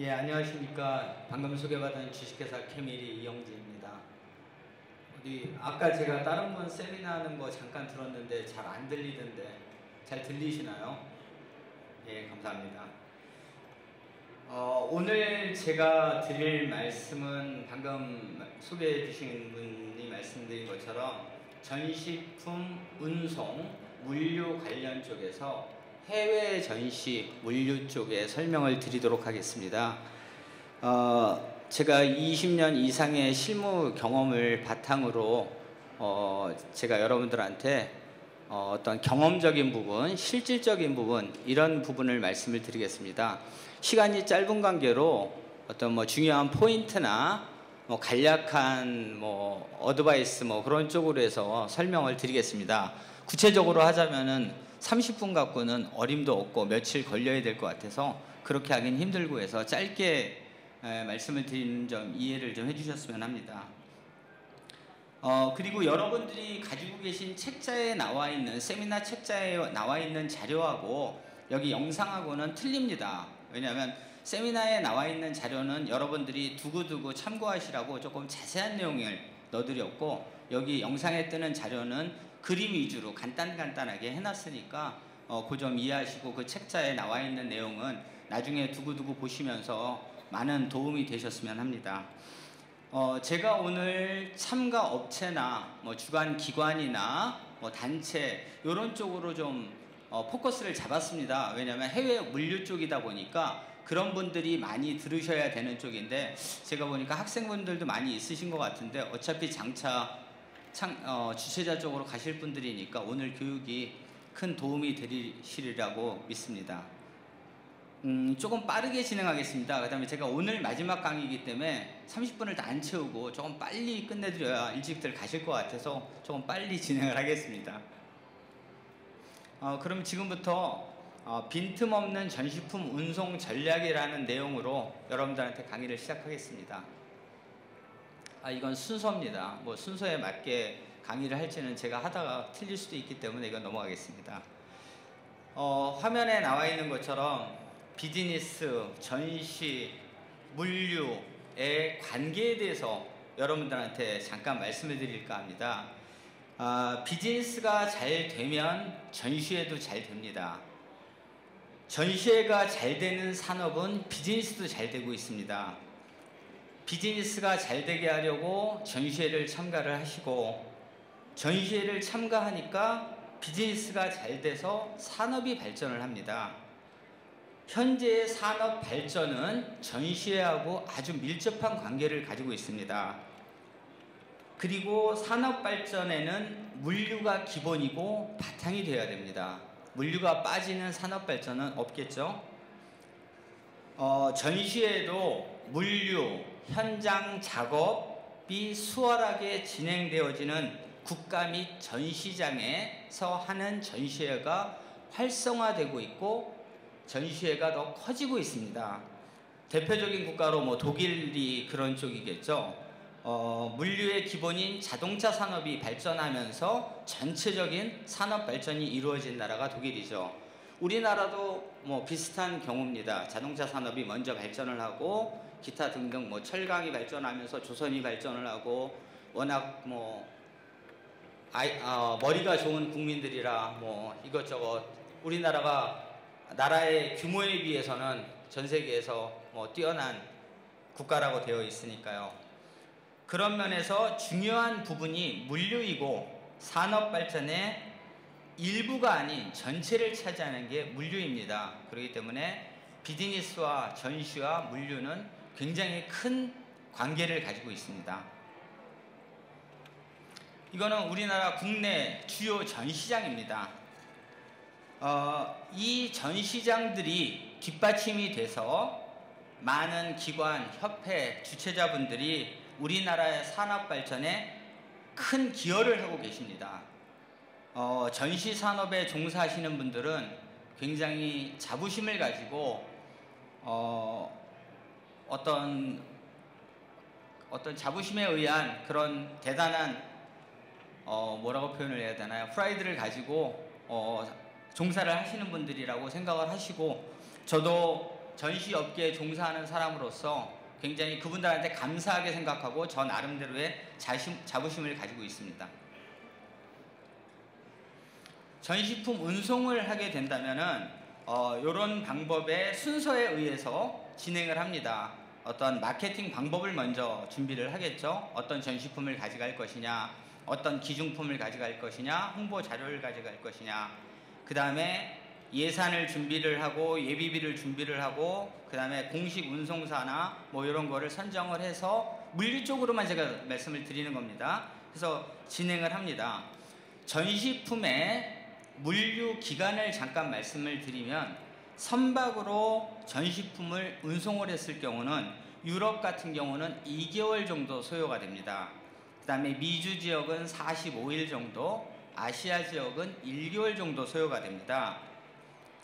예, 안녕하십니까. 방금 소개받은 주식회사 케미리 이영진입니다. 아까 제가 다른 분 세미나 하는 거 잠깐 들었는데 잘 안 들리던데 잘 들리시나요? 예, 감사합니다. 오늘 제가 드릴 말씀은 방금 소개해 주신 분이 말씀드린 것처럼 전시품 운송, 물류 관련 쪽에서 해외 전시 물류 쪽에 설명을 드리도록 하겠습니다. 제가 20년 이상의 실무 경험을 바탕으로 제가 여러분들한테 어떤 경험적인 부분, 실질적인 부분, 이런 부분을 말씀을 드리겠습니다. 시간이 짧은 관계로 어떤 중요한 포인트나 간략한 어드바이스 그런 쪽으로 해서 설명을 드리겠습니다. 구체적으로 하자면은 30분 갖고는 어림도 없고 며칠 걸려야 될 것 같아서 그렇게 하긴 힘들고 해서 짧게 말씀을 드리는 점 이해를 좀 해주셨으면 합니다. 그리고 여러분들이 가지고 계신 책자에 나와 있는, 세미나 책자에 나와 있는 자료하고 여기 영상하고는 틀립니다. 왜냐하면 세미나에 나와 있는 자료는 여러분들이 두고두고 참고하시라고 조금 자세한 내용을 넣어드렸고, 여기 영상에 뜨는 자료는 그림 위주로 간단하게 해놨으니까 그 점 이해하시고 그 책자에 나와 있는 내용은 나중에 두고두고 보시면서 많은 도움이 되셨으면 합니다. 제가 오늘 참가 업체나 주관 기관이나 단체 이런 쪽으로 좀 포커스를 잡았습니다. 왜냐하면 해외 물류 쪽이다 보니까 그런 분들이 많이 들으셔야 되는 쪽인데, 제가 보니까 학생분들도 많이 있으신 것 같은데 어차피 장차 주최자 쪽으로 가실 분들이니까 오늘 교육이 큰 도움이 되시리라고 믿습니다. 조금 빠르게 진행하겠습니다. 그 다음에 제가 오늘 마지막 강의이기 때문에 30분을 다 안 채우고 조금 빨리 끝내드려야 일찍들 가실 것 같아서 조금 빨리 진행을 하겠습니다. 그럼 지금부터 빈틈없는 전시품 운송 전략이라는 내용으로 여러분들한테 강의를 시작하겠습니다. 이건 순서입니다. 순서에 맞게 강의를 할지는 제가 하다가 틀릴 수도 있기 때문에 이건 넘어가겠습니다. 화면에 나와 있는 것처럼 비즈니스, 전시, 물류의 관계에 대해서 여러분들한테 잠깐 말씀을 드릴까 합니다. 비즈니스가 잘 되면 전시회도 잘 됩니다. 전시회가 잘 되는 산업은 비즈니스도 잘 되고 있습니다. 비즈니스가 잘 되게 하려고 전시회를 참가를 하시고, 전시회를 참가하니까 비즈니스가 잘 돼서 산업이 발전을 합니다. 현재의 산업 발전은 전시회하고 아주 밀접한 관계를 가지고 있습니다. 그리고 산업 발전에는 물류가 기본이고 바탕이 되어야 됩니다. 물류가 빠지는 산업 발전은 없겠죠. 전시회도 물류, 현장 작업이 수월하게 진행되어지는 국가 및 전시장에서 하는 전시회가 활성화되고 있고 전시회가 더 커지고 있습니다. 대표적인 국가로 독일이 그런 쪽이겠죠. 물류의 기본인 자동차 산업이 발전하면서 전체적인 산업 발전이 이루어진 나라가 독일이죠. 우리나라도 비슷한 경우입니다. 자동차 산업이 먼저 발전을 하고 기타 등등 철강이 발전하면서 조선이 발전을 하고, 워낙 머리가 좋은 국민들이라 이것저것 우리나라가 나라의 규모에 비해서는 전 세계에서 뛰어난 국가라고 되어 있으니까요. 그런 면에서 중요한 부분이 물류이고 산업 발전의 일부가 아닌 전체를 차지하는 게 물류입니다. 그렇기 때문에 비즈니스와 전시와 물류는 굉장히 큰 관계를 가지고 있습니다. 이거는 우리나라 국내 주요 전시장입니다. 이 전시장들이 뒷받침이 돼서 많은 기관, 협회, 주최자분들이 우리나라의 산업 발전에 큰 기여를 하고 계십니다. 전시 산업에 종사하시는 분들은 굉장히 자부심을 가지고 어떤 자부심에 의한 그런 대단한 뭐라고 표현을 해야 되나요? 프라이드를 가지고 종사를 하시는 분들이라고 생각을 하시고, 저도 전시업계에 종사하는 사람으로서 굉장히 그분들한테 감사하게 생각하고 저 나름대로의 자부심을 가지고 있습니다. 전시품 운송을 하게 된다면은 이런 방법의 순서에 의해서 진행을 합니다. 어떤 마케팅 방법을 먼저 준비를 하겠죠. 어떤 전시품을 가져갈 것이냐, 어떤 기중품을 가져갈 것이냐, 홍보 자료를 가져갈 것이냐, 그 다음에 예산을 준비를 하고 예비비를 준비를 하고 그 다음에 공식 운송사나 뭐 이런 거를 선정을 해서 물류 쪽으로만 제가 말씀을 드리는 겁니다. 그래서 진행을 합니다. 전시품의 물류 기간을 잠깐 말씀을 드리면 선박으로 전시품을 운송을 했을 경우는 유럽 같은 경우는 2개월 정도 소요가 됩니다. 그 다음에 미주 지역은 45일 정도, 아시아 지역은 1개월 정도 소요가 됩니다.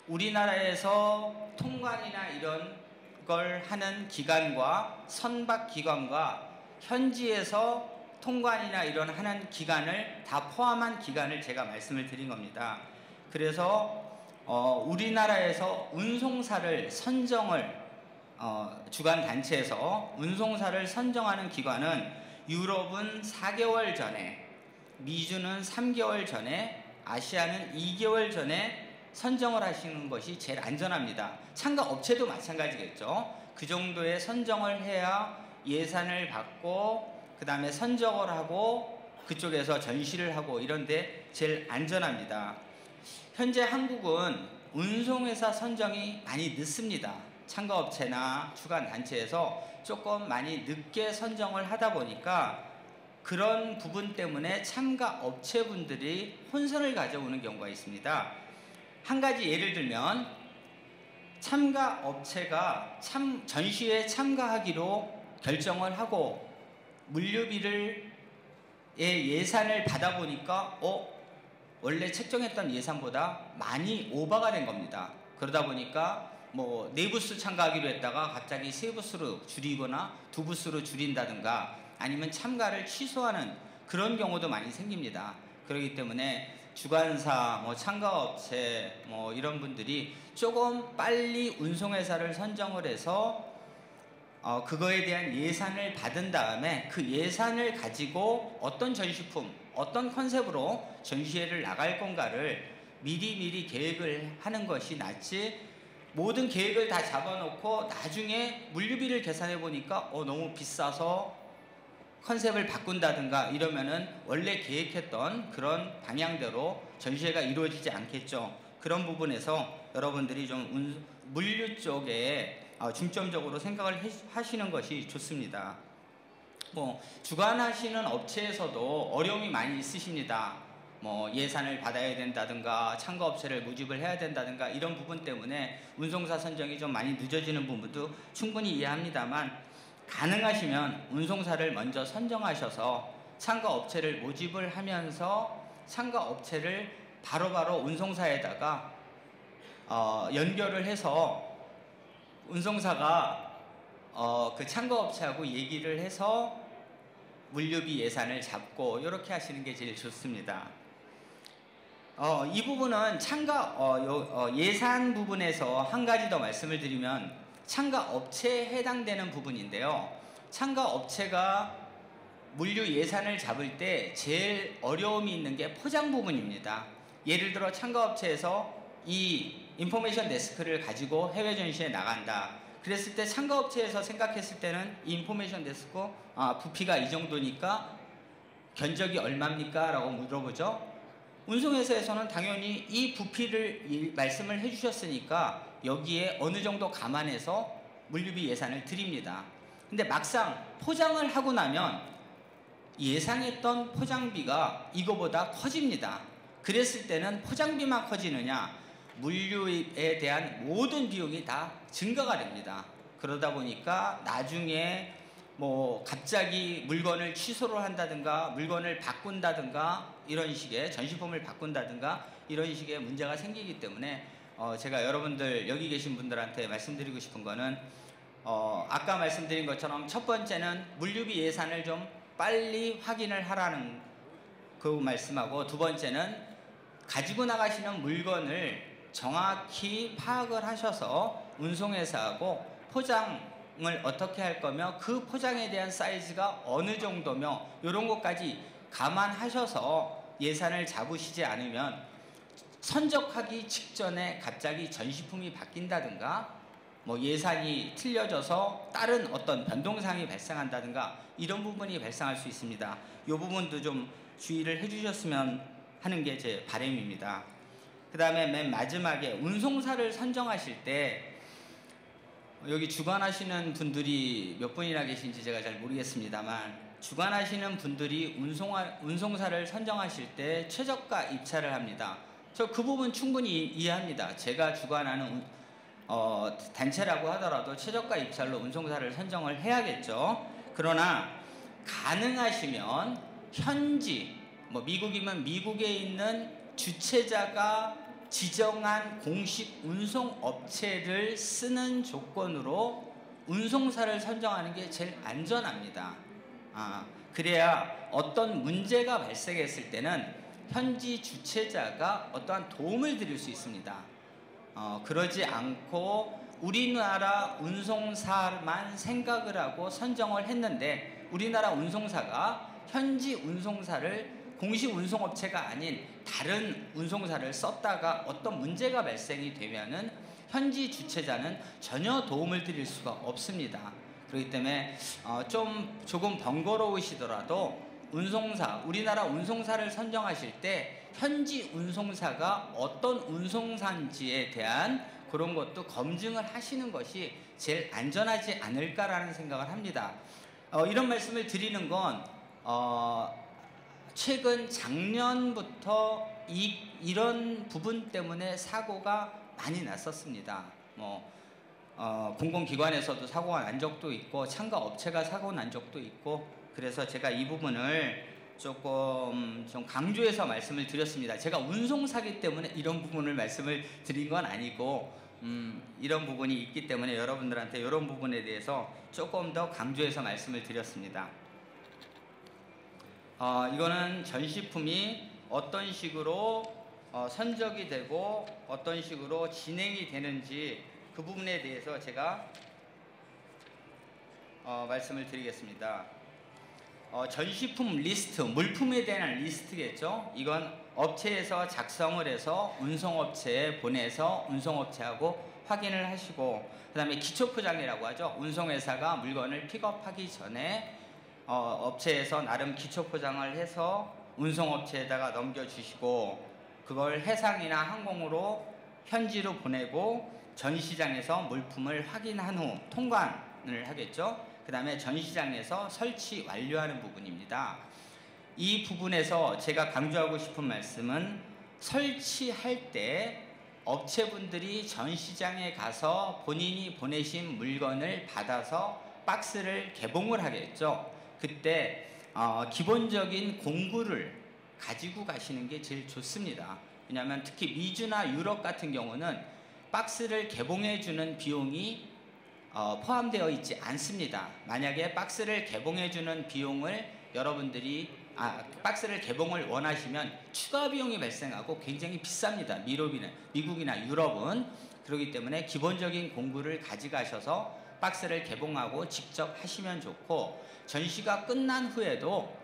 우리나라에서 통관이나 이런 걸 하는 기관과 선박 기관과 현지에서 통관이나 이런 하는 기간을 다 포함한 기간을 제가 말씀을 드린 겁니다. 그래서 우리나라에서 운송사를 선정을 주관 단체에서 운송사를 선정하는 기관은 유럽은 4개월 전에, 미주는 3개월 전에, 아시아는 2개월 전에 선정을 하시는 것이 제일 안전합니다. 참가 업체도 마찬가지겠죠. 그 정도의 선정을 해야 예산을 받고 그 다음에 선적을 하고 그쪽에서 전시를 하고 이런데 제일 안전합니다. 현재 한국은 운송회사 선정이 많이 늦습니다. 참가업체나 주관단체에서 조금 많이 늦게 선정을 하다 보니까 그런 부분 때문에 참가업체분들이 혼선을 가져오는 경우가 있습니다. 한 가지 예를 들면 참가업체가 전시회에 참가하기로 결정을 하고 물류비를 예산을 받아보니까 원래 책정했던 예산보다 많이 오버가 된 겁니다. 그러다 보니까 뭐 4부스 참가하기로 했다가 갑자기 3부스로 줄이거나 2부스로 줄인다든가 아니면 참가를 취소하는 그런 경우도 많이 생깁니다. 그렇기 때문에 주관사, 참가업체 이런 분들이 조금 빨리 운송회사를 선정을 해서 그거에 대한 예산을 받은 다음에 그 예산을 가지고 어떤 전시품, 어떤 컨셉으로 전시회를 나갈 건가를 미리 계획을 하는 것이 낫지, 모든 계획을 다 잡아놓고 나중에 물류비를 계산해 보니까 너무 비싸서 컨셉을 바꾼다든가 이러면은 원래 계획했던 그런 방향대로 전시회가 이루어지지 않겠죠. 그런 부분에서 여러분들이 좀 물류 쪽에 중점적으로 생각을 하시는 것이 좋습니다. 주관하시는 업체에서도 어려움이 많이 있으십니다. 예산을 받아야 된다든가 참가업체를 모집을 해야 된다든가 이런 부분 때문에 운송사 선정이 좀 많이 늦어지는 부분도 충분히 이해합니다만, 가능하시면 운송사를 먼저 선정하셔서 참가업체를 모집을 하면서 참가업체를 바로바로 운송사에다가 연결을 해서 운송사가 그 참가업체하고 얘기를 해서 물류비 예산을 잡고 이렇게 하시는 게 제일 좋습니다. 이 부분은 예산 부분에서 한 가지 더 말씀을 드리면 참가업체에 해당되는 부분인데요. 참가업체가 물류 예산을 잡을 때 제일 어려움이 있는 게 포장 부분입니다. 예를 들어 참가업체에서 이 인포메이션 데스크를 가지고 해외 전시에 나간다. 그랬을 때 참가업체에서 생각했을 때는 이 인포메이션 데스크 부피가 이 정도니까 견적이 얼마입니까? 라고 물어보죠. 운송회사에서는 당연히 이 부피를 말씀을 해주셨으니까 여기에 어느 정도 감안해서 물류비 예산을 드립니다. 근데 막상 포장을 하고 나면 예상했던 포장비가 이거보다 커집니다. 그랬을 때는 포장비만 커지느냐, 물류에 대한 모든 비용이 다 증가가 됩니다. 그러다 보니까 나중에 갑자기 물건을 취소를 한다든가 물건을 바꾼다든가 이런 식의 전시품을 바꾼다든가 이런 식의 문제가 생기기 때문에 제가 여러분들 여기 계신 분들한테 말씀드리고 싶은 거는 아까 말씀드린 것처럼 첫 번째는 물류비 예산을 좀 빨리 확인을 하라는 그 말씀하고, 두 번째는 가지고 나가시는 물건을 정확히 파악을 하셔서 운송회사하고 포장을 어떻게 할 거며 그 포장에 대한 사이즈가 어느 정도며 이런 것까지 감안하셔서 예산을 잡으시지 않으면 선적하기 직전에 갑자기 전시품이 바뀐다든가 뭐 예산이 틀려져서 다른 어떤 변동사항이 발생한다든가 이런 부분이 발생할 수 있습니다. 이 부분도 좀 주의를 해주셨으면 하는 게 제 바람입니다. 그 다음에 맨 마지막에 운송사를 선정하실 때 여기 주관하시는 분들이 몇 분이나 계신지 제가 잘 모르겠습니다만 주관하시는 분들이 운송사를 선정하실 때 최저가 입찰을 합니다. 저 그 부분 충분히 이해합니다. 제가 주관하는 단체라고 하더라도 최저가 입찰로 운송사를 선정을 해야겠죠. 그러나 가능하시면 현지 뭐 미국이면 미국에 있는 주최자가 지정한 공식 운송업체를 쓰는 조건으로 운송사를 선정하는 게 제일 안전합니다. 그래야 어떤 문제가 발생했을 때는 현지 주최자가 어떠한 도움을 드릴 수 있습니다. 그러지 않고 우리나라 운송사만 생각을 하고 선정을 했는데 우리나라 운송사가 현지 운송사를 공식 운송업체가 아닌 다른 운송사를 썼다가 어떤 문제가 발생이 되면은 현지 주최자는 전혀 도움을 드릴 수가 없습니다. 그렇기 때문에 조금 번거로우시더라도 우리나라 운송사를 선정하실 때 현지 운송사가 어떤 운송사인지에 대한 그런 것도 검증을 하시는 것이 제일 안전하지 않을까라는 생각을 합니다. 이런 말씀을 드리는 건 최근 작년부터 이런 부분 때문에 사고가 많이 났었습니다. 공공기관에서도 사고가 난 적도 있고 참가 업체가 사고 난 적도 있고 그래서 제가 이 부분을 조금 좀 강조해서 말씀을 드렸습니다. 제가 운송사기 때문에 이런 부분을 말씀을 드린 건 아니고 이런 부분이 있기 때문에 여러분들한테 이런 부분에 대해서 조금 더 강조해서 말씀을 드렸습니다. 이거는 전시품이 어떤 식으로 선적이 되고 어떤 식으로 진행이 되는지 그 부분에 대해서 제가 말씀을 드리겠습니다. 전시품 리스트, 물품에 대한 리스트겠죠. 이건 업체에서 작성을 해서 운송업체에 보내서 운송업체하고 확인을 하시고 그 다음에 기초포장이라고 하죠. 운송회사가 물건을 픽업하기 전에 업체에서 나름 기초포장을 해서 운송업체에다가 넘겨주시고 그걸 해상이나 항공으로 현지로 보내고 전시장에서 물품을 확인한 후 통관을 하겠죠. 그 다음에 전시장에서 설치 완료하는 부분입니다. 이 부분에서 제가 강조하고 싶은 말씀은 설치할 때 업체분들이 전시장에 가서 본인이 보내신 물건을 받아서 박스를 개봉을 하겠죠. 그때 기본적인 공구를 가지고 가시는 게 제일 좋습니다. 왜냐하면 특히 미주나 유럽 같은 경우는 박스를 개봉해주는 비용이 포함되어 있지 않습니다. 만약에 박스를 개봉해주는 비용을 여러분들이 박스를 개봉을 원하시면 추가 비용이 발생하고 굉장히 비쌉니다. 미국이나 유럽은. 그렇기 때문에 기본적인 공구를 가져가셔서 박스를 개봉하고 직접 하시면 좋고 전시가 끝난 후에도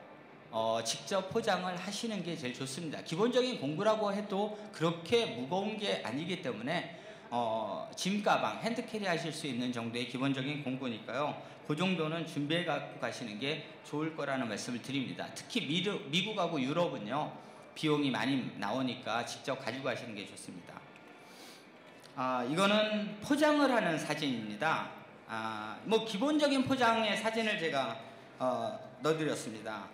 직접 포장을 하시는 게 제일 좋습니다. 기본적인 공구라고 해도 그렇게 무거운 게 아니기 때문에 짐 가방, 핸드캐리 하실 수 있는 정도의 기본적인 공구니까요. 그 정도는 준비해 갖고 가시는 게 좋을 거라는 말씀을 드립니다. 특히 미국하고 유럽은요. 비용이 많이 나오니까 직접 가지고 가시는 게 좋습니다. 이거는 포장을 하는 사진입니다. 뭐 기본적인 포장의 사진을 제가 넣어드렸습니다.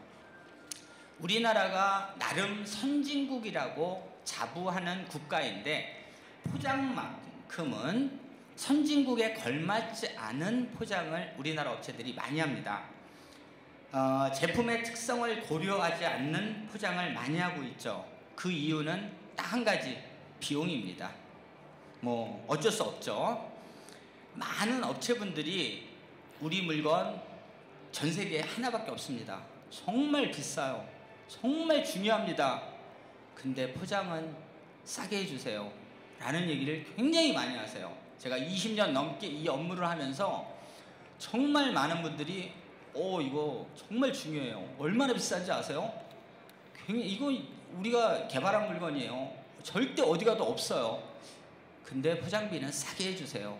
우리나라가 나름 선진국이라고 자부하는 국가인데 포장만큼은 선진국에 걸맞지 않은 포장을 우리나라 업체들이 많이 합니다. 제품의 특성을 고려하지 않는 포장을 많이 하고 있죠. 그 이유는 딱 한 가지, 비용입니다. 뭐 어쩔 수 없죠. 많은 업체분들이 우리 물건 전 세계에 하나밖에 없습니다. 정말 비싸요. 정말 중요합니다. 근데 포장은 싸게 해주세요. 라는 얘기를 굉장히 많이 하세요. 제가 20년 넘게 이 업무를 하면서 정말 많은 분들이 이거 정말 중요해요. 얼마나 비싼지 아세요? 이거 우리가 개발한 물건이에요. 절대 어디 가도 없어요. 근데 포장비는 싸게 해주세요.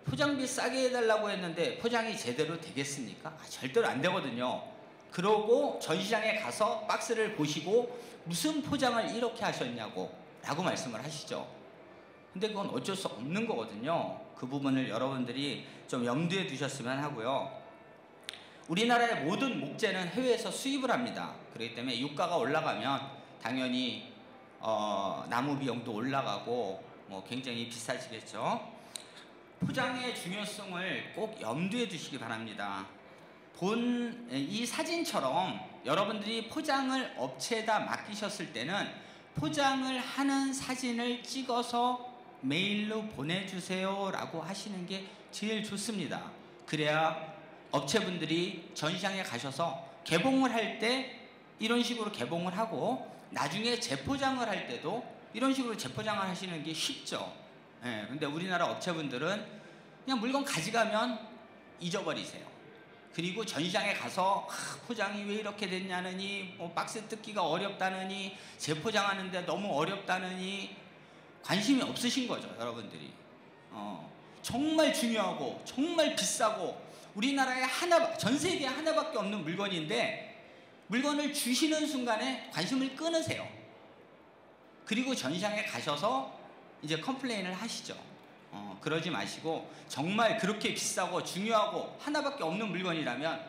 포장비 싸게 해달라고 했는데 포장이 제대로 되겠습니까? 절대로 안 되거든요. 그러고 전시장에 가서 박스를 보시고 무슨 포장을 이렇게 하셨냐고 라고 말씀을 하시죠. 근데 그건 어쩔 수 없는 거거든요. 그 부분을 여러분들이 좀 염두에 두셨으면 하고요. 우리나라의 모든 목재는 해외에서 수입을 합니다. 그렇기 때문에 유가가 올라가면 당연히 나무 비용도 올라가고 굉장히 비싸지겠죠. 포장의 중요성을 꼭 염두에 두시기 바랍니다. 이 사진처럼 여러분들이 포장을 업체에다 맡기셨을 때는 포장을 하는 사진을 찍어서 메일로 보내주세요 라고 하시는 게 제일 좋습니다. 그래야 업체분들이 전시장에 가셔서 개봉을 할 때 이런 식으로 개봉을 하고 나중에 재포장을 할 때도 이런 식으로 재포장을 하시는 게 쉽죠. 근데 우리나라 업체분들은 그냥 물건 가져가면 잊어버리세요. 그리고 전시장에 가서 포장이 왜 이렇게 됐냐느니 박스 뜯기가 어렵다느니 재포장하는데 너무 어렵다느니 관심이 없으신 거죠. 여러분들이 정말 중요하고 정말 비싸고 우리나라에 전 세계에 하나밖에 없는 물건인데 물건을 주시는 순간에 관심을 끊으세요. 그리고 전시장에 가셔서 이제 컴플레인을 하시죠. 그러지 마시고 정말 그렇게 비싸고 중요하고 하나밖에 없는 물건이라면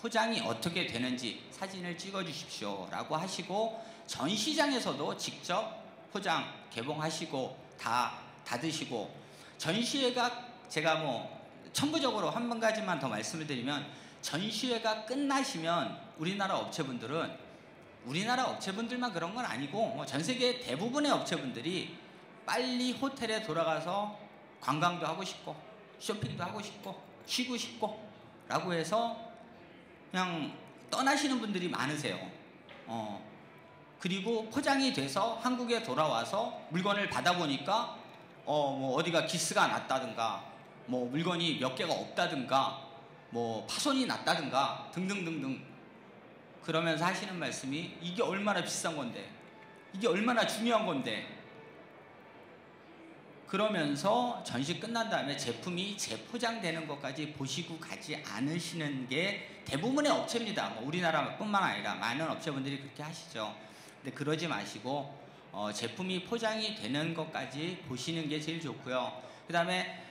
포장이 어떻게 되는지 사진을 찍어 주십시오 라고 하시고 전시장에서도 직접 포장 개봉하시고 다 닫으시고 전시회가 제가 첨부적으로 한 가지만 더 말씀을 드리면 전시회가 끝나시면 우리나라 업체분들만 그런 건 아니고 전 세계 대부분의 업체분들이 빨리 호텔에 돌아가서 관광도 하고 싶고 쇼핑도 하고 싶고 쉬고 싶고 라고 해서 그냥 떠나시는 분들이 많으세요. 그리고 포장이 돼서 한국에 돌아와서 물건을 받아보니까 어디가 기스가 났다든가 물건이 몇 개가 없다든가 파손이 났다든가 등등등등 그러면서 하시는 말씀이 이게 얼마나 비싼 건데 이게 얼마나 중요한 건데 그러면서 전시 끝난 다음에 제품이 재포장되는 것까지 보시고 가지 않으시는 게 대부분의 업체입니다. 우리나라뿐만 아니라 많은 업체분들이 그렇게 하시죠. 근데 그러지 마시고 제품이 포장이 되는 것까지 보시는 게 제일 좋고요. 그 다음에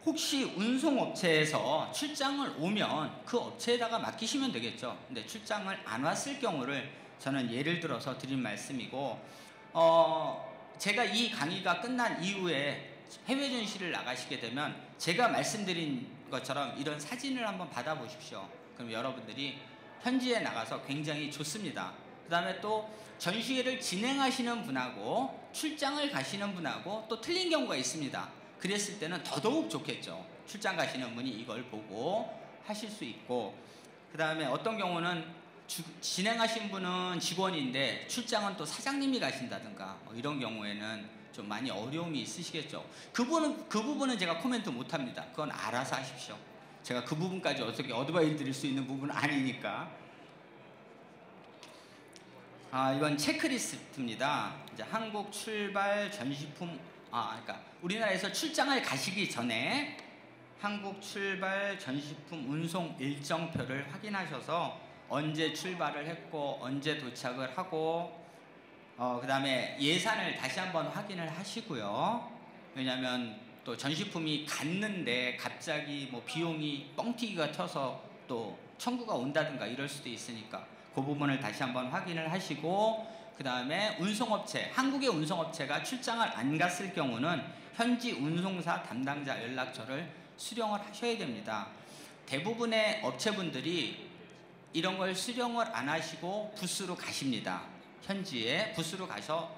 혹시 운송업체에서 출장을 오면 그 업체에다가 맡기시면 되겠죠. 근데 출장을 안 왔을 경우를 저는 예를 들어서 드린 말씀이고 제가 이 강의가 끝난 이후에 해외 전시를 나가시게 되면 제가 말씀드린 것처럼 이런 사진을 한번 받아보십시오. 그럼 여러분들이 현지에 나가서 굉장히 좋습니다. 그 다음에 또 전시회를 진행하시는 분하고 출장을 가시는 분하고 또 틀린 경우가 있습니다. 그랬을 때는 더더욱 좋겠죠. 출장 가시는 분이 이걸 보고 하실 수 있고 그 다음에 어떤 경우는 진행하신 분은 직원인데 출장은 또 사장님이 가신다든가 이런 경우에는 좀 많이 어려움이 있으시겠죠. 그 부분은 제가 코멘트 못합니다. 그건 알아서 하십시오. 제가 그 부분까지 어떻게 어드바이스 드릴 수 있는 부분은 아니니까. 이건 체크리스트입니다. 이제 한국 출발 전시품 그러니까 우리나라에서 출장을 가시기 전에 한국 출발 전시품 운송 일정표를 확인하셔서 언제 출발을 했고 언제 도착을 하고 그 다음에 예산을 다시 한번 확인을 하시고요. 왜냐하면 또 전시품이 갔는데 갑자기 비용이 뻥튀기가 튀어서 또 청구가 온다든가 이럴 수도 있으니까 그 부분을 다시 한번 확인을 하시고 그 다음에 운송업체, 한국의 운송업체가 출장을 안 갔을 경우는 현지 운송사 담당자 연락처를 수령을 하셔야 됩니다. 대부분의 업체분들이 이런 걸 수령을 안 하시고 부스로 가십니다. 현지에 부스로 가서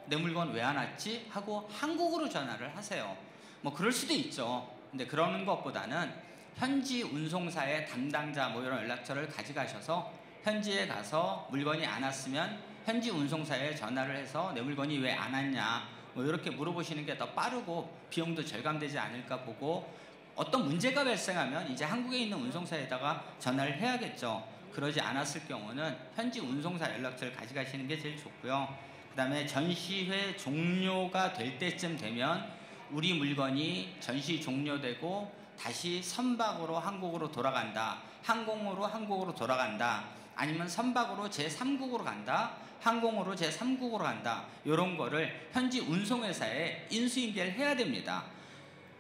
내 물건 왜 안 왔지? 하고 한국으로 전화를 하세요. 그럴 수도 있죠. 근데 그러는 것보다는 현지 운송사의 담당자 이런 연락처를 가져가셔서 현지에 가서 물건이 안 왔으면 현지 운송사에 전화를 해서 내 물건이 왜 안 왔냐 뭐 이렇게 물어보시는 게 더 빠르고 비용도 절감되지 않을까 보고, 어떤 문제가 발생하면 이제 한국에 있는 운송사에다가 전화를 해야겠죠. 그러지 않았을 경우는 현지 운송사 연락처를 가져가시는 게 제일 좋고요. 그 다음에 전시회 종료가 될 때쯤 되면 우리 물건이 전시 종료되고 다시 선박으로 한국으로 돌아간다, 항공으로 한국으로 돌아간다, 아니면 선박으로 제3국으로 간다, 항공으로 제3국으로 간다, 이런 거를 현지 운송회사에 인수인계를 해야 됩니다.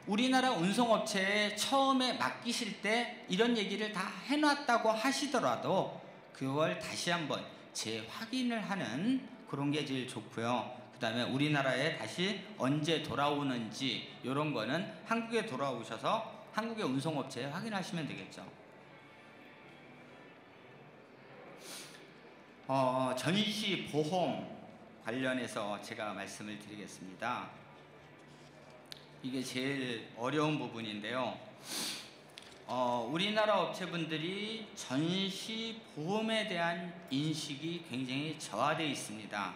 우리나라 운송업체에 처음에 맡기실 때 이런 얘기를 다 해놨다고 하시더라도 그걸 다시 한번 재확인을 하는 그런 게 제일 좋고요. 그 다음에 우리나라에 다시 언제 돌아오는지 이런 거는 한국에 돌아오셔서 한국의 운송업체에 확인하시면 되겠죠. 전시 보험 관련해서 제가 말씀을 드리겠습니다. 이게 제일 어려운 부분인데요. 우리나라 업체분들이 전시 보험에 대한 인식이 굉장히 저하되어 있습니다.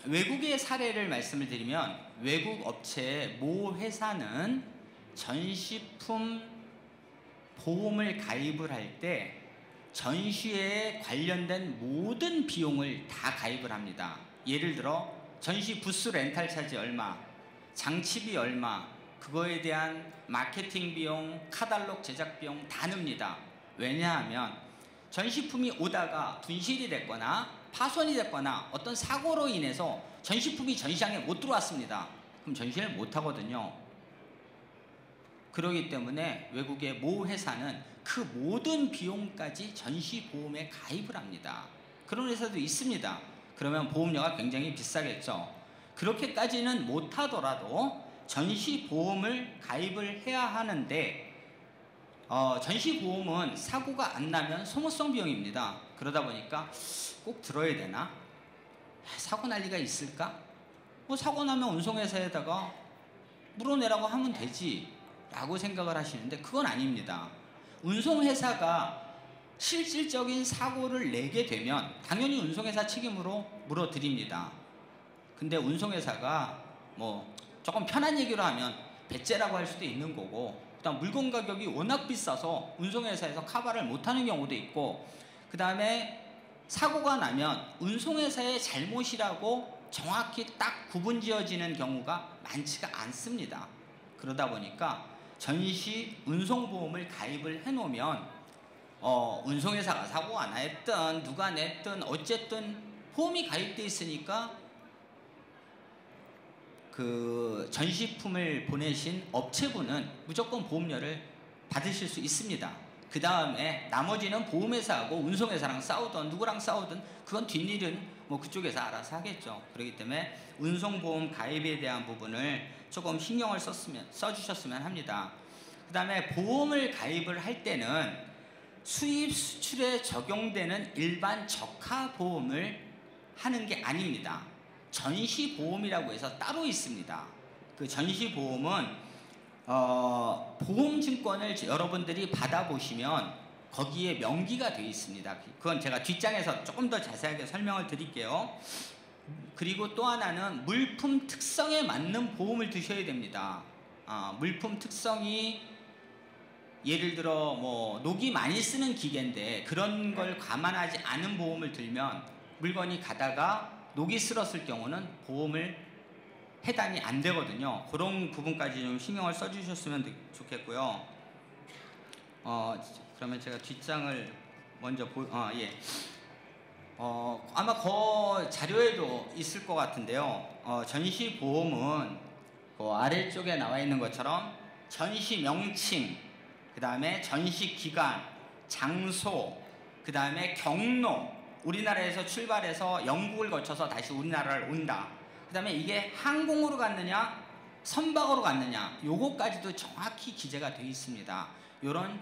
외국의 사례를 말씀을 드리면, 외국 업체의 모 회사는 전시품 보험을 가입을 할 때 전시회에 관련된 모든 비용을 다 가입을 합니다. 예를 들어 전시 부스 렌탈 차지 얼마, 장치비 얼마, 그거에 대한 마케팅 비용, 카탈로그 제작 비용 다 냅니다. 왜냐하면 전시품이 오다가 분실이 됐거나 파손이 됐거나 어떤 사고로 인해서 전시품이 전시장에 못 들어왔습니다. 그럼 전시를 못 하거든요. 그렇기 때문에 외국의 모 회사는 그 모든 비용까지 전시보험에 가입을 합니다. 그런 회사도 있습니다. 그러면 보험료가 굉장히 비싸겠죠. 그렇게까지는 못하더라도 전시보험을 가입을 해야 하는데, 전시보험은 사고가 안 나면 소모성 비용입니다. 그러다 보니까 꼭 들어야 되나? 사고 날 리가 있을까? 뭐 사고 나면 운송회사에다가 물어내라고 하면 되지 라고 생각을 하시는데 그건 아닙니다. 운송회사가 실질적인 사고를 내게 되면 당연히 운송회사 책임으로 물어드립니다. 근데 운송회사가 뭐 조금 편한 얘기로 하면 배째라고 할 수도 있는 거고, 그다음 물건 가격이 워낙 비싸서 운송회사에서 커버를 못하는 경우도 있고, 그 다음에 사고가 나면 운송회사의 잘못이라고 정확히 딱 구분지어지는 경우가 많지가 않습니다. 그러다 보니까 전시 운송보험을 가입을 해놓으면 운송회사가 사고가 났든 누가 냈든 어쨌든 보험이 가입돼 있으니까 그 전시품을 보내신 업체분은 무조건 보험료를 받으실 수 있습니다. 그 다음에 나머지는 보험회사하고 운송회사랑 싸우든 누구랑 싸우든 그건 뒷일은 뭐 그쪽에서 알아서 하겠죠. 그렇기 때문에 운송보험 가입에 대한 부분을 조금 신경을 써주셨으면 합니다. 그 다음에 보험을 가입을 할 때는 수입 수출에 적용되는 일반 적하보험을 하는 게 아닙니다. 전시보험이라고 해서 따로 있습니다. 그 전시보험은 보험증권을 여러분들이 받아보시면 거기에 명기가 되어 있습니다. 그건 제가 뒷장에서 조금 더 자세하게 설명을 드릴게요. 그리고 또 하나는 물품 특성에 맞는 보험을 드셔야 됩니다. 물품 특성이 예를 들어 뭐 녹이 많이 쓰는 기계인데 그런 걸 감안하지 않은 보험을 들면 물건이 가다가 녹이 쓸었을 경우는 보험을 해당이 안 되거든요. 그런 부분까지 좀 신경을 써주셨으면 좋겠고요. 그러면 제가 뒷장을 먼저 아마 그 자료에도 있을 것 같은데요. 전시 보험은 그 아래쪽에 나와 있는 것처럼 전시 명칭, 그 다음에 전시 기간, 장소, 그 다음에 경로, 우리나라에서 출발해서 영국을 거쳐서 다시 우리나라를 온다. 그 다음에 이게 항공으로 갔느냐 선박으로 갔느냐 요거까지도 정확히 기재가 되어 있습니다. 이런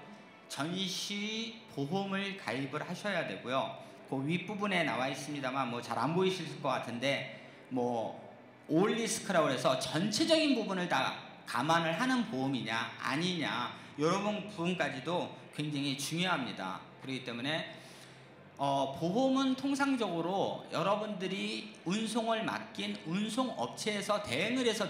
전시 보험을 가입을 하셔야 되고요. 그 윗부분에 나와 있습니다만 뭐 잘 안 보이실 것 같은데 뭐 올 리스크라고 해서 전체적인 부분을 다 감안을 하는 보험이냐 아니냐 이런 부분까지도 굉장히 중요합니다. 그렇기 때문에 보험은 통상적으로 여러분들이 운송을 맡긴 운송업체에서 대행을 해서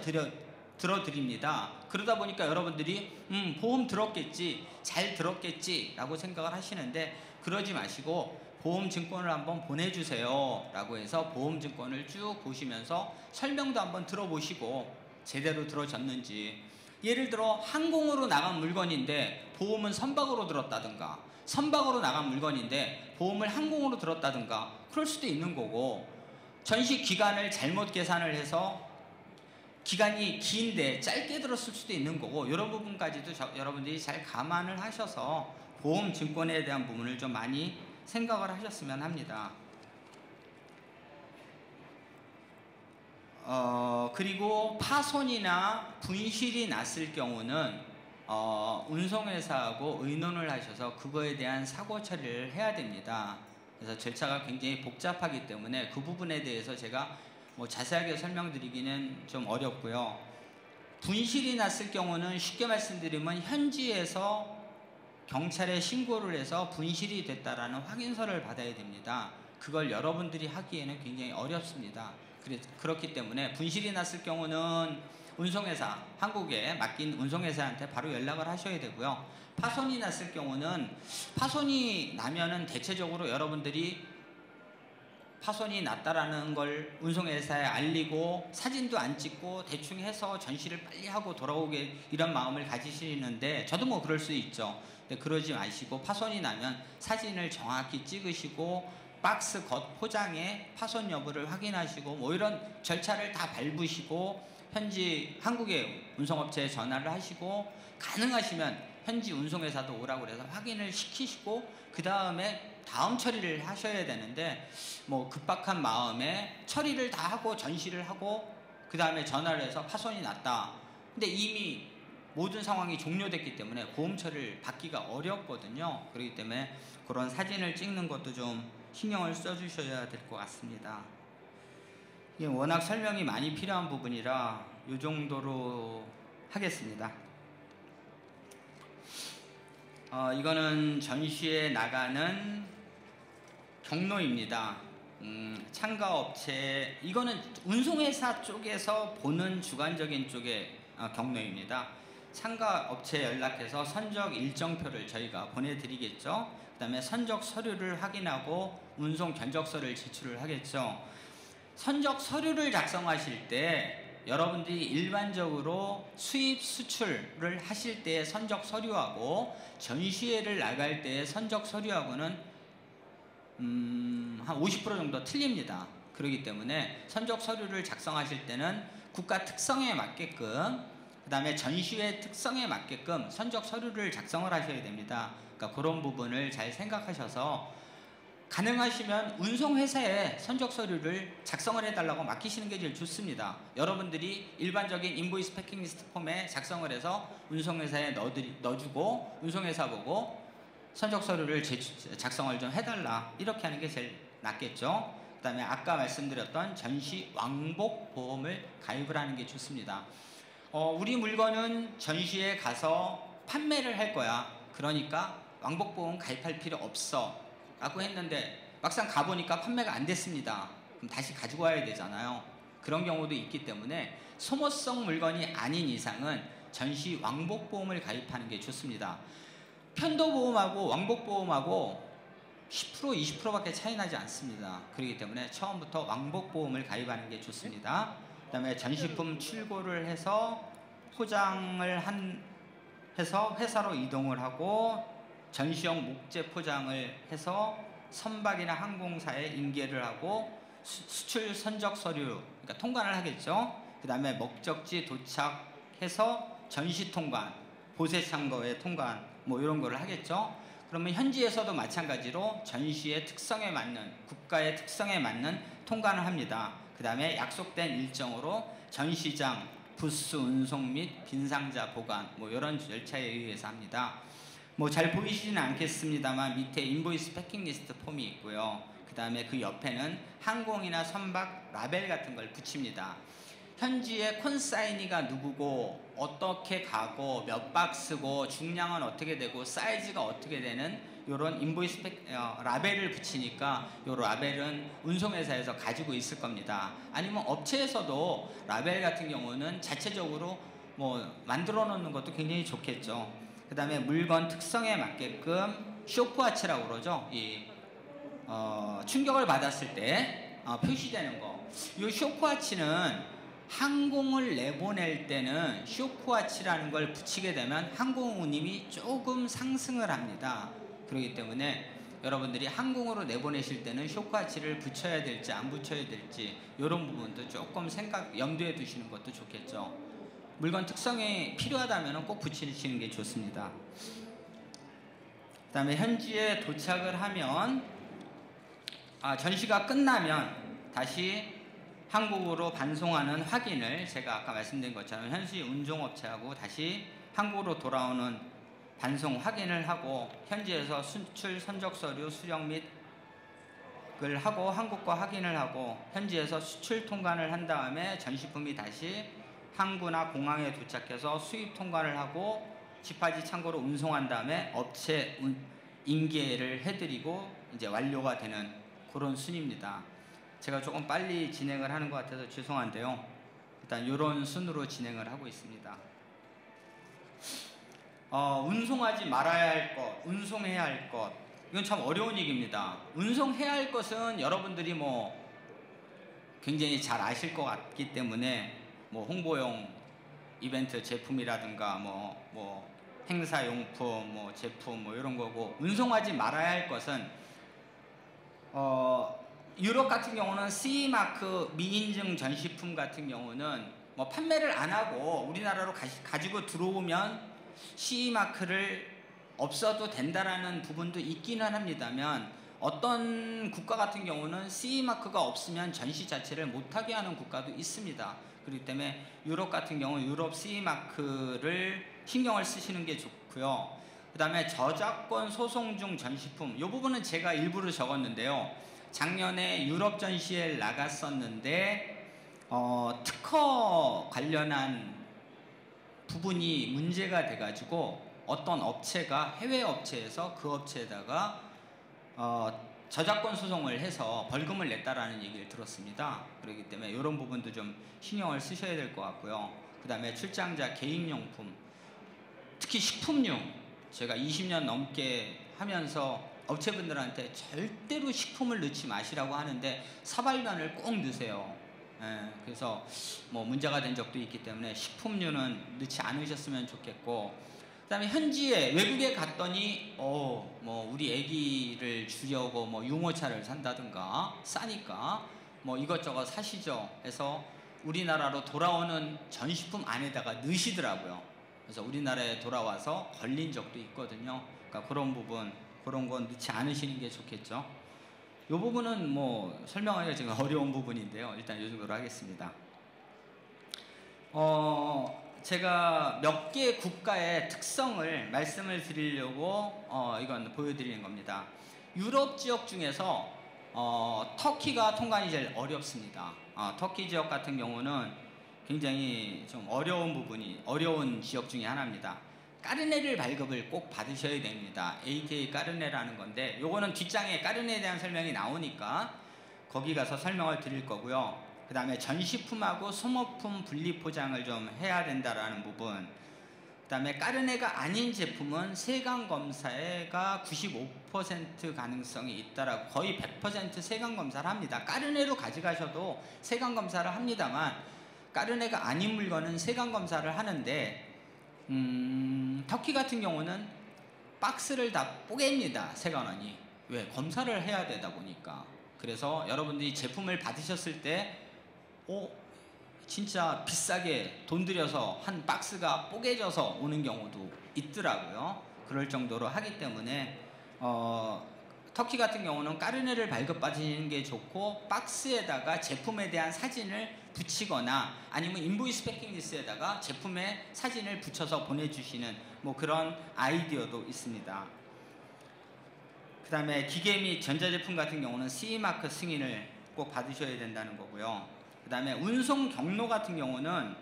들어드립니다. 그러다 보니까 여러분들이 보험 들었겠지, 잘 들었겠지 라고 생각을 하시는데, 그러지 마시고 보험증권을 한번 보내주세요 라고 해서 보험증권을 쭉 보시면서 설명도 한번 들어보시고 제대로 들어졌는지, 예를 들어 항공으로 나간 물건인데 보험은 선박으로 들었다든가, 선박으로 나간 물건인데 보험을 항공으로 들었다든가 그럴 수도 있는 거고, 전시 기간을 잘못 계산을 해서 기간이 긴데 짧게 들었을 수도 있는 거고, 이런 부분까지도 여러분들이 잘 감안을 하셔서 보험 증권에 대한 부분을 좀 많이 생각을 하셨으면 합니다. 그리고 파손이나 분실이 났을 경우는 운송회사하고 의논을 하셔서 그거에 대한 사고 처리를 해야 됩니다. 그래서 절차가 굉장히 복잡하기 때문에 그 부분에 대해서 제가 뭐 자세하게 설명드리기는 좀 어렵고요. 분실이 났을 경우는 쉽게 말씀드리면 현지에서 경찰에 신고를 해서 분실이 됐다라는 확인서를 받아야 됩니다. 그걸 여러분들이 하기에는 굉장히 어렵습니다. 그렇기 때문에 분실이 났을 경우는 운송회사, 한국에 맡긴 운송회사한테 바로 연락을 하셔야 되고요. 파손이 났을 경우는, 파손이 나면은 대체적으로 여러분들이 파손이 났다라는 걸 운송회사에 알리고 사진도 안 찍고 대충 해서 전시를 빨리 하고 돌아오게 이런 마음을 가지시는데, 저도 뭐 그럴 수 있죠. 근데 그러지 마시고 파손이 나면 사진을 정확히 찍으시고 박스 겉 포장에 파손 여부를 확인하시고 뭐 이런 절차를 다 밟으시고 현지 한국의 운송업체에 전화를 하시고, 가능하시면 현지 운송회사도 오라고 그래서 확인을 시키시고 그 다음에 다음 처리를 하셔야 되는데, 뭐 급박한 마음에 처리를 다 하고 전시를 하고 그 다음에 전화를 해서 파손이 났다. 근데 이미 모든 상황이 종료됐기 때문에 보험 처리를 받기가 어렵거든요. 그렇기 때문에 그런 사진을 찍는 것도 좀 신경을 써주셔야 될 것 같습니다. 이게 워낙 설명이 많이 필요한 부분이라 이 정도로 하겠습니다. 이거는 전시에 나가는 경로입니다. 참가업체, 이거는 운송회사 쪽에서 보는 주관적인 쪽의 경로입니다. 참가업체에 연락해서 선적 일정표를 저희가 보내드리겠죠. 그 다음에 선적 서류를 확인하고 운송 견적서를 제출을 하겠죠. 선적 서류를 작성하실 때 여러분들이 일반적으로 수입 수출을 하실 때의 선적 서류하고 전시회를 나갈 때의 선적 서류하고는 한 50% 정도 틀립니다. 그렇기 때문에 선적 서류를 작성하실 때는 국가 특성에 맞게끔, 그 다음에 전시회 특성에 맞게끔 선적 서류를 작성을 하셔야 됩니다. 그러니까 그런 부분을 잘 생각하셔서 가능하시면 운송회사에 선적 서류를 작성을 해달라고 맡기시는 게 제일 좋습니다. 여러분들이 일반적인 인보이스 패킹리스트 폼에 작성을 해서 운송회사에 넣어주고 운송회사 보고 선적 서류를 작성을 좀 해달라, 이렇게 하는 게 제일 낫겠죠. 그 다음에 아까 말씀드렸던 전시 왕복 보험을 가입을 하는 게 좋습니다. 우리 물건은 전시에 가서 판매를 할 거야. 그러니까 왕복 보험 가입할 필요 없어 라고 했는데 막상 가보니까 판매가 안 됐습니다. 그럼 다시 가지고 와야 되잖아요. 그런 경우도 있기 때문에 소모성 물건이 아닌 이상은 전시 왕복보험을 가입하는 게 좋습니다. 편도보험하고 왕복보험하고 10% 20%밖에 차이 나지 않습니다. 그렇기 때문에 처음부터 왕복보험을 가입하는 게 좋습니다. 그 다음에 전시품 출고를 해서 포장을 해서 회사로 이동을 하고 전시용 목재 포장을 해서 선박이나 항공사에 인계를 하고 수출 선적 서류, 그러니까 통관을 하겠죠. 그 다음에 목적지 도착해서 전시 통관, 보세 창고에 통관, 뭐 이런 거를 하겠죠. 그러면 현지에서도 마찬가지로 전시의 특성에 맞는, 국가의 특성에 맞는 통관을 합니다. 그 다음에 약속된 일정으로 전시장, 부스 운송 및 빈상자 보관, 뭐 이런 절차에 의해서 합니다. 뭐 잘 보이시지는 않겠습니다만 밑에 인보이스 패킹리스트 폼이 있고요. 그 다음에 그 옆에는 항공이나 선박 라벨 같은 걸 붙입니다. 현지의 콘사이니가 누구고 어떻게 가고 몇 박스고 중량은 어떻게 되고 사이즈가 어떻게 되는 이런 인보이스 라벨을 붙이니까 이 라벨은 운송회사에서 가지고 있을 겁니다. 아니면 업체에서도 라벨 같은 경우는 자체적으로 뭐 만들어 놓는 것도 굉장히 좋겠죠. 그 다음에 물건 특성에 맞게끔 쇼크와치라고 그러죠. 이 충격을 받았을 때 표시되는 거. 이 쇼크와치는 항공을 내보낼 때는 쇼크와치라는 걸 붙이게 되면 항공 운임이 조금 상승을 합니다. 그렇기 때문에 여러분들이 항공으로 내보내실 때는 쇼크와치를 붙여야 될지 안 붙여야 될지 이런 부분도 조금 염두에 두시는 것도 좋겠죠. 물건 특성이 필요하다면 꼭 붙이시는 게 좋습니다. 그 다음에 현지에 도착을 하면 전시가 끝나면 다시 한국으로 반송하는 확인을 제가 아까 말씀드린 것처럼 현지 운송업체하고 다시 한국으로 돌아오는 반송 확인을 하고 현지에서 수출 선적 서류 수령 및을 하고 한국과 확인을 하고 현지에서 수출 통관을 한 다음에 전시품이 다시 항구나 공항에 도착해서 수입 통관을 하고 집하지 창고로 운송한 다음에 업체 인계를 해드리고 이제 완료가 되는 그런 순입니다. 제가 조금 빨리 진행을 하는 것 같아서 죄송한데요. 일단 이런 순으로 진행을 하고 있습니다. 운송하지 말아야 할 것, 운송해야 할 것, 이건 참 어려운 얘기입니다. 운송해야 할 것은 여러분들이 뭐 굉장히 잘 아실 것 같기 때문에 뭐 홍보용 이벤트 제품이라든가 뭐 행사용품, 뭐 제품 뭐 이런 거고, 운송하지 말아야 할 것은 유럽 같은 경우는 CE마크 미인증 전시품 같은 경우는 뭐 판매를 안 하고 우리나라로 가지고 들어오면 CE마크를 없어도 된다라는 부분도 있기는 합니다만, 어떤 국가 같은 경우는 CE마크가 없으면 전시 자체를 못하게 하는 국가도 있습니다. 그렇기 때문에 유럽 같은 경우 유럽 CE마크를 신경을 쓰시는 게 좋고요. 그 다음에 저작권 소송 중 전시품, 이 부분은 제가 일부러 적었는데요. 작년에 유럽 전시회에 나갔었는데 특허 관련한 부분이 문제가 돼가지고 어떤 업체가 해외 업체에서 그 업체에다가 저작권 소송을 해서 벌금을 냈다라는 얘기를 들었습니다. 그렇기 때문에 이런 부분도 좀 신경을 쓰셔야 될 것 같고요. 그 다음에 출장자 개인용품, 특히 식품용, 제가 20년 넘게 하면서 업체분들한테 절대로 식품을 넣지 마시라고 하는데 사발면을 꼭 넣으세요. 그래서 뭐 문제가 된 적도 있기 때문에 식품류는 넣지 않으셨으면 좋겠고, 그 다음에 현지에 외국에 갔더니 뭐 우리 애기를 주려고 뭐 유모차를 산다든가 싸니까 뭐 이것저것 사시죠. 해서 우리나라로 돌아오는 전시품 안에다가 넣으시더라고요. 그래서 우리나라에 돌아와서 걸린 적도 있거든요. 그러니까 그런 부분, 그런 건 넣지 않으시는 게 좋겠죠. 이 부분은 뭐 설명하기가 지금 어려운 부분인데요. 일단 이 정도로 하겠습니다. 제가 몇 개 국가의 특성을 말씀을 드리려고 이건 보여드리는 겁니다. 유럽 지역 중에서 터키가 통관이 제일 어렵습니다. 터키 지역 같은 경우는 굉장히 좀 어려운 지역 중에 하나입니다. 까르네를 발급을 꼭 받으셔야 됩니다. ATA 까르네라는 건데, 요거는 뒷장에 까르네에 대한 설명이 나오니까 거기 가서 설명을 드릴 거고요. 그 다음에 전시품하고 소모품 분리 포장을 좀 해야 된다라는 부분, 그 다음에 까르네가 아닌 제품은 세관 검사가 95% 가능성이 있다라고, 거의 100% 세관 검사를 합니다. 까르네로 가져가셔도 세관 검사를 합니다만, 까르네가 아닌 물건은 세관 검사를 하는데, 터키 같은 경우는 박스를 다 뽀갭니다. 세관원이. 왜? 검사를 해야 되다 보니까. 그래서 여러분들이 제품을 받으셨을 때 진짜 비싸게 돈 들여서 한 박스가 뽀개져서 오는 경우도 있더라고요. 그럴 정도로 하기 때문에 터키 같은 경우는 까르네를 발급받으시는 게 좋고, 박스에다가 제품에 대한 사진을 붙이거나 아니면 인보이스 패킹리스트에다가 제품의 사진을 붙여서 보내주시는 뭐 그런 아이디어도 있습니다. 그 다음에 기계 및 전자제품 같은 경우는 CE마크 승인을 꼭 받으셔야 된다는 거고요. 그 다음에 운송 경로 같은 경우는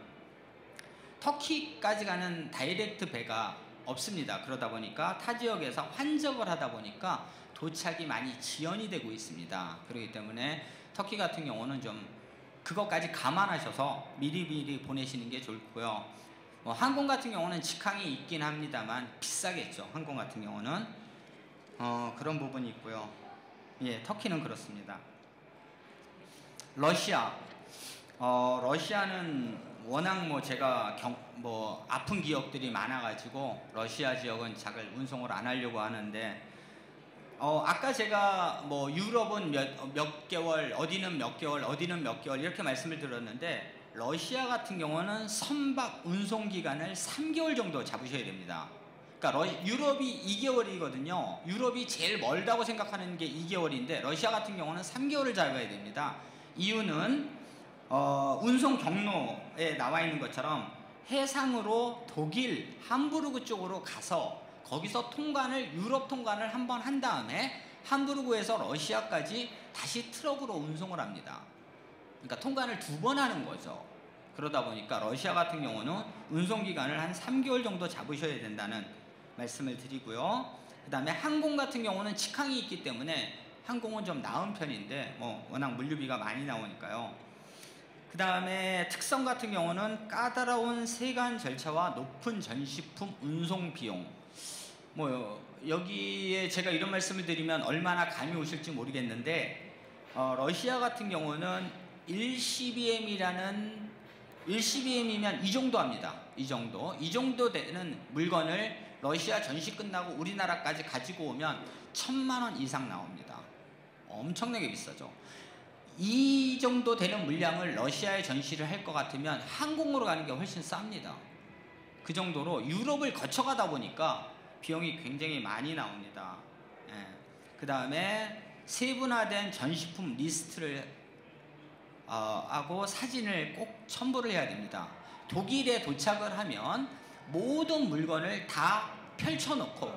터키까지 가는 다이렉트 배가 없습니다. 그러다 보니까 타 지역에서 환적을 하다 보니까 도착이 많이 지연이 되고 있습니다. 그렇기 때문에 터키 같은 경우는 좀 그것까지 감안하셔서 미리미리 보내시는 게 좋고요. 항공 같은 경우는 직항이 있긴 합니다만 비싸겠죠. 항공 같은 경우는 그런 부분이 있고요. 예, 터키는 그렇습니다. 러시아, 러시아는 워낙 제가 아픈 기억들이 많아가지고 러시아 지역은 잘 운송을 안 하려고 하는데, 아까 제가 유럽은 몇 개월, 어디는 몇 개월, 어디는 몇 개월 이렇게 말씀을 드렸는데, 러시아 같은 경우는 선박 운송 기간을 3개월 정도 잡으셔야 됩니다. 그러니까 유럽이 2개월이거든요. 유럽이 제일 멀다고 생각하는 게 2개월인데 러시아 같은 경우는 3개월을 잡아야 됩니다. 이유는 운송 경로에 나와 있는 것처럼 해상으로 독일 함부르크 쪽으로 가서 거기서 유럽 통관을 한번 한 다음에 함부르크에서 러시아까지 다시 트럭으로 운송을 합니다. 그러니까 통관을 2번 하는 거죠. 그러다 보니까 러시아 같은 경우는 운송 기간을 한 3개월 정도 잡으셔야 된다는 말씀을 드리고요. 그 다음에 항공 같은 경우는 직항이 있기 때문에 항공은 좀 나은 편인데 워낙 물류비가 많이 나오니까요. 그 다음에 특성 같은 경우는 까다로운 세관 절차와 높은 전시품 운송 비용. 여기에 제가 이런 말씀을 드리면 얼마나 감이 오실지 모르겠는데, 러시아 같은 경우는 1CBM이면 이 정도 합니다. 이 정도 되는 물건을 러시아 전시 끝나고 우리나라까지 가지고 오면 1000만 원 이상 나옵니다. 엄청나게 비싸죠. 이 정도 되는 물량을 러시아에 전시를 할 것 같으면 항공으로 가는 게 훨씬 쌉니다. 그 정도로 유럽을 거쳐가다 보니까 비용이 굉장히 많이 나옵니다. 그 다음에 세분화된 전시품 리스트를 하고 사진을 꼭 첨부를 해야 됩니다. 독일에 도착을 하면 모든 물건을 다 펼쳐놓고,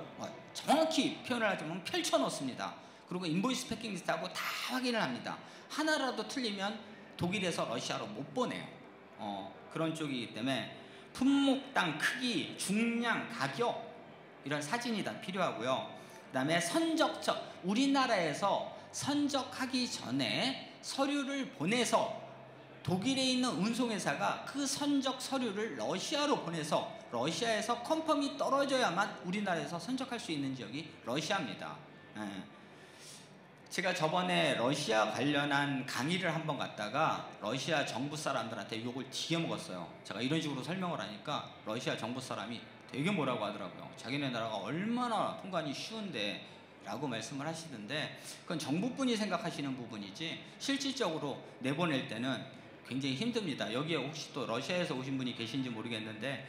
정확히 표현을 하자면 펼쳐놓습니다. 그리고 인보이스 패킹 리스트하고 다 확인을 합니다. 하나라도 틀리면 독일에서 러시아로 못 보내요. 그런 쪽이기 때문에 품목당 크기, 중량, 가격 이런 사진이 다 필요하고요. 그 다음에 우리나라에서 선적하기 전에 서류를 보내서 독일에 있는 운송회사가 그 선적 서류를 러시아로 보내서 러시아에서 컨펌이 떨어져야만 우리나라에서 선적할 수 있는 지역이 러시아입니다. 제가 저번에 러시아 관련한 강의를 한번 갔다가 러시아 정부 사람들한테 욕을 뒤어먹었어요. 제가 이런 식으로 설명을 하니까 러시아 정부 사람이 되게 뭐라고 하더라고요. 자기네 나라가 얼마나 통관이 쉬운데 라고 말씀을 하시던데, 그건 정부분이 생각하시는 부분이지 실질적으로 내보낼 때는 굉장히 힘듭니다. 여기에 혹시 또 러시아에서 오신 분이 계신지 모르겠는데,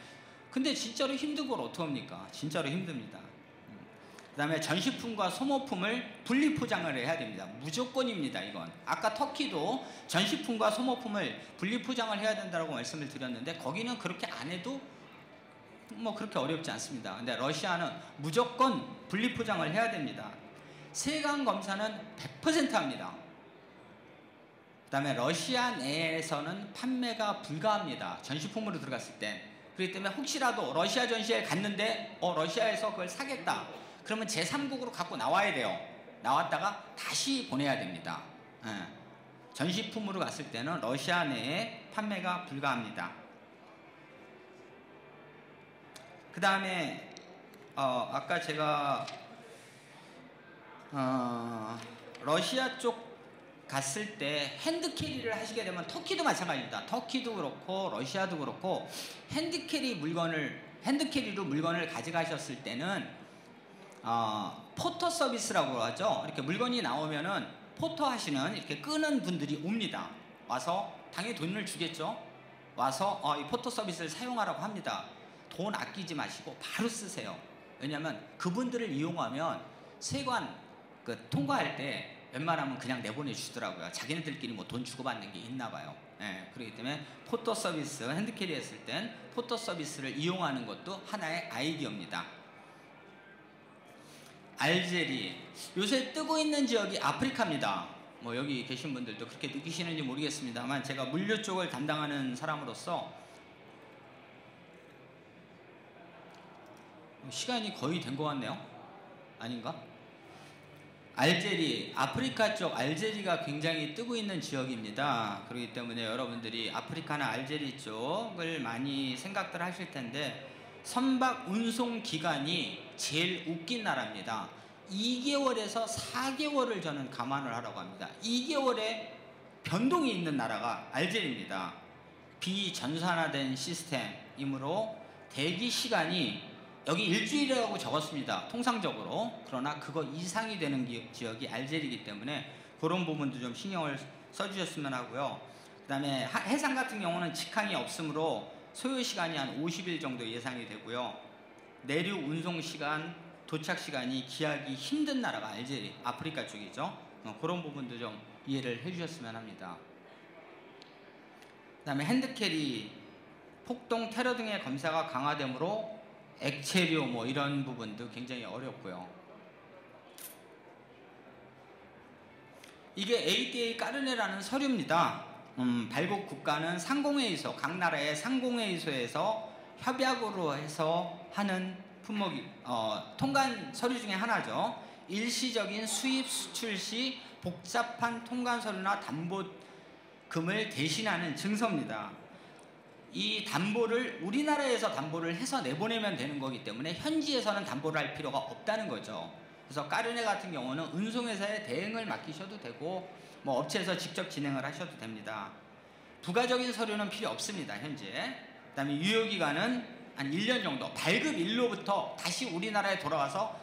근데 진짜로 힘든 걸 어떡합니까? 진짜로 힘듭니다. 그 다음에 전시품과 소모품을 분리 포장을 해야 됩니다. 무조건입니다. 이건 아까 터키도 전시품과 소모품을 분리 포장을 해야 된다고 말씀을 드렸는데, 거기는 그렇게 안 해도 그렇게 어렵지 않습니다. 근데 러시아는 무조건 분리 포장을 해야 됩니다. 세관 검사는 100% 합니다. 그 다음에 러시아 내에서는 판매가 불가합니다. 전시품으로 들어갔을 때. 그렇기 때문에 혹시라도 러시아 전시회에 갔는데 러시아에서 그걸 사겠다 그러면 제3국으로 갖고 나와야 돼요. 나왔다가 다시 보내야 됩니다. 전시품으로 갔을 때는 러시아 내에 판매가 불가합니다. 그 다음에 아까 제가 러시아 쪽 갔을 때 핸드캐리를 하시게 되면 터키도 마찬가지입니다. 터키도 그렇고 러시아도 그렇고 핸드캐리로 물건을 가져가셨을 때는 포터 서비스라고 하죠. 이렇게 물건이 나오면은 포터 하시는, 이렇게 끄는 분들이 옵니다. 와서 당연히 돈을 주겠죠. 와서 이 포터 서비스를 사용하라고 합니다. 돈 아끼지 마시고 바로 쓰세요. 왜냐하면 그분들을 이용하면 세관 통과할 때 웬만하면 그냥 내보내 주시더라고요. 자기네들끼리 돈 주고받는 게 있나 봐요. 그렇기 때문에 포터 서비스, 핸드캐리 했을 땐 포터 서비스를 이용하는 것도 하나의 아이디어입니다. 알제리, 요새 뜨고 있는 지역이 아프리카입니다. 여기 계신 분들도 그렇게 느끼시는지 모르겠습니다만, 제가 물류 쪽을 담당하는 사람으로서 시간이 거의 된 것 같네요. 아닌가? 알제리, 아프리카 쪽 알제리가 굉장히 뜨고 있는 지역입니다. 그렇기 때문에 여러분들이 아프리카나 알제리 쪽을 많이 생각들 하실 텐데, 선박 운송 기간이 제일 웃긴 나라입니다. 2개월에서 4개월을 저는 감안을 하라고 합니다. 2개월에 변동이 있는 나라가 알제리입니다. 비전산화된 시스템이므로 대기 시간이 여기 일주일이라고 적었습니다. 통상적으로. 그러나 그거 이상이 되는 지역이 알제리이기 때문에 그런 부분도 좀 신경을 써주셨으면 하고요. 그 다음에 해상 같은 경우는 직항이 없으므로 소요 시간이 한 50일 정도 예상이 되고요. 내륙 운송 시간, 도착 시간이 기하기 힘든 나라가 알제리, 아프리카 쪽이죠. 그런 부분도 좀 이해를 해주셨으면 합니다. 그 다음에 핸드캐리, 폭동, 테러 등의 검사가 강화되므로 액체류 뭐 이런 부분도 굉장히 어렵고요. 이게 ADA 까르네라는 서류입니다. 발급 국가는 상공회의소, 각 나라의 상공회의소에서 협약으로 해서 하는 품목이 통관 서류 중에 하나죠. 일시적인 수입 수출 시 복잡한 통관 서류나 담보금을 대신하는 증서입니다. 이 담보를 우리나라에서 담보를 해서 내보내면 되는 거기 때문에 현지에서는 담보를 할 필요가 없다는 거죠. 그래서 까르네 같은 경우는 운송회사에 대행을 맡기셔도 되고 뭐 업체에서 직접 진행을 하셔도 됩니다. 부가적인 서류는 필요 없습니다. 현재. 그 다음에 유효기간은 한 1년 정도, 발급 일로부터 다시 우리나라에 돌아와서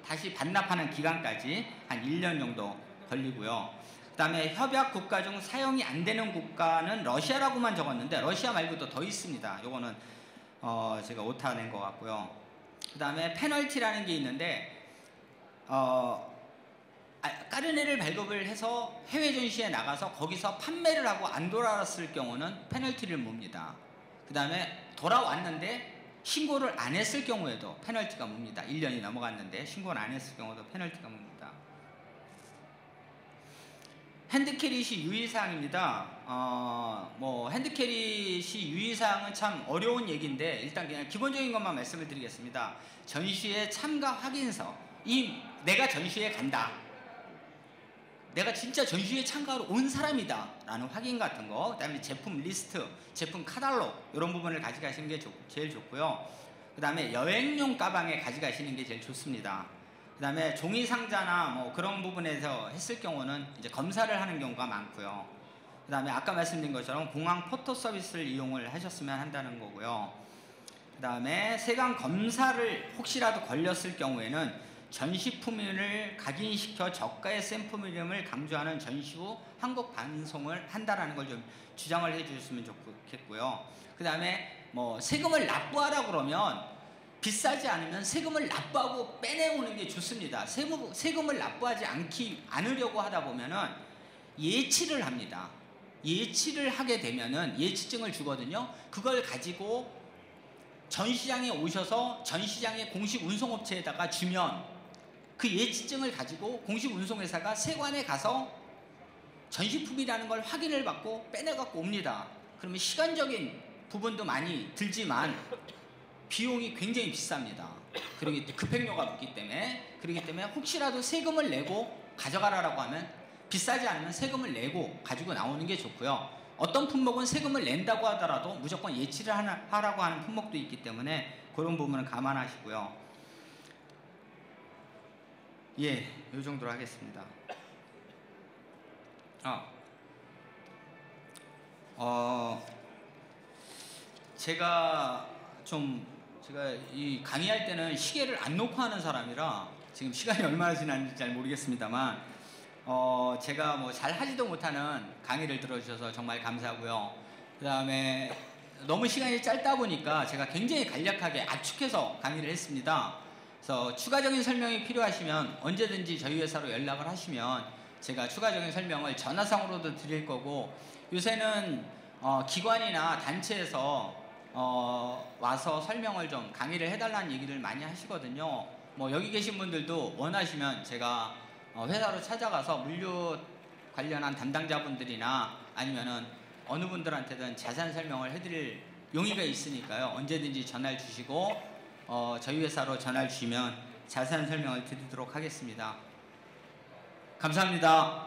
다시 반납하는 기간까지 한 1년 정도 걸리고요. 그 다음에 협약 국가 중 사용이 안 되는 국가는 러시아라고만 적었는데 러시아 말고도 더 있습니다. 요거는 제가 오타 낸 것 같고요. 그 다음에 페널티라는 게 있는데 까르네를 발급을 해서 해외 전시에 나가서 거기서 판매를 하고 안 돌아왔을 경우는 페널티를 묻습니다. 그 다음에 돌아왔는데 신고를 안 했을 경우에도 페널티가 묻습니다. 1년이 넘어갔는데 신고를 안 했을 경우도 페널티가 묻습니다. 핸드캐릿이 유의사항입니다. 뭐 핸드캐릿이 유의사항은 참 어려운 얘기인데 일단 그냥 기본적인 것만 말씀을 드리겠습니다. 전시회 참가 확인서, 내가 전시회 간다, 내가 진짜 전시회 참가하러 온 사람이다 라는 확인 같은 거, 그 다음에 제품 리스트, 제품 카탈로그 이런 부분을 가져가시는 게 제일 좋고요. 그 다음에 여행용 가방에 가져가시는 게 제일 좋습니다. 그 다음에 종이 상자나 뭐 그런 부분에서 했을 경우는 이제 검사를 하는 경우가 많고요. 그 다음에 아까 말씀드린 것처럼 공항 포토 서비스를 이용을 하셨으면 한다는 거고요. 그 다음에 세관 검사를 혹시라도 걸렸을 경우에는 전시품을 각인시켜 저가의 샘플임을 강조하는 전시 후 한국 반송을 한다라는 걸 좀 주장을 해주셨으면 좋겠고요. 그 다음에 뭐 세금을 납부하라 그러면 비싸지 않으면 세금을 납부하고 빼내오는 게 좋습니다. 세금을 납부하지 않으려고 하다 보면은 예치를 합니다. 예치를 하게 되면은 예치증을 주거든요. 그걸 가지고 전시장에 오셔서 전시장의 공식 운송업체에다가 주면 그 예치증을 가지고 공식 운송회사가 세관에 가서 전시품이라는 걸 확인을 받고 빼내갖고 옵니다. 그러면 시간적인 부분도 많이 들지만 비용이 굉장히 비쌉니다. 그러기 때문에 급행료가 붙기 때문에, 그렇기 때문에 혹시라도 세금을 내고 가져가라고 하면 비싸지 않으면 세금을 내고 가지고 나오는 게 좋고요. 어떤 품목은 세금을 낸다고 하더라도 무조건 예치를 하라고 하는 품목도 있기 때문에 그런 부분은 감안하시고요. 예, 이 정도로 하겠습니다. 제가 이 강의할 때는 시계를 안 놓고 하는 사람이라 지금 시간이 얼마나 지났는지 잘 모르겠습니다만 제가 뭐 잘 하지도 못하는 강의를 들어주셔서 정말 감사하고요. 그 다음에 너무 시간이 짧다 보니까 제가 굉장히 간략하게 압축해서 강의를 했습니다. 그래서 추가적인 설명이 필요하시면 언제든지 저희 회사로 연락을 하시면 제가 추가적인 설명을 전화상으로도 드릴 거고, 요새는 기관이나 단체에서 와서 설명을 좀 강의를 해달라는 얘기를 많이 하시거든요. 뭐 여기 계신 분들도 원하시면 제가 회사로 찾아가서 물류 관련한 담당자분들이나 아니면은 어느 분들한테든 자세한 설명을 해드릴 용의가 있으니까요. 언제든지 전화를 주시고 저희 회사로 전화를 주시면 자세한 설명을 드리도록 하겠습니다. 감사합니다.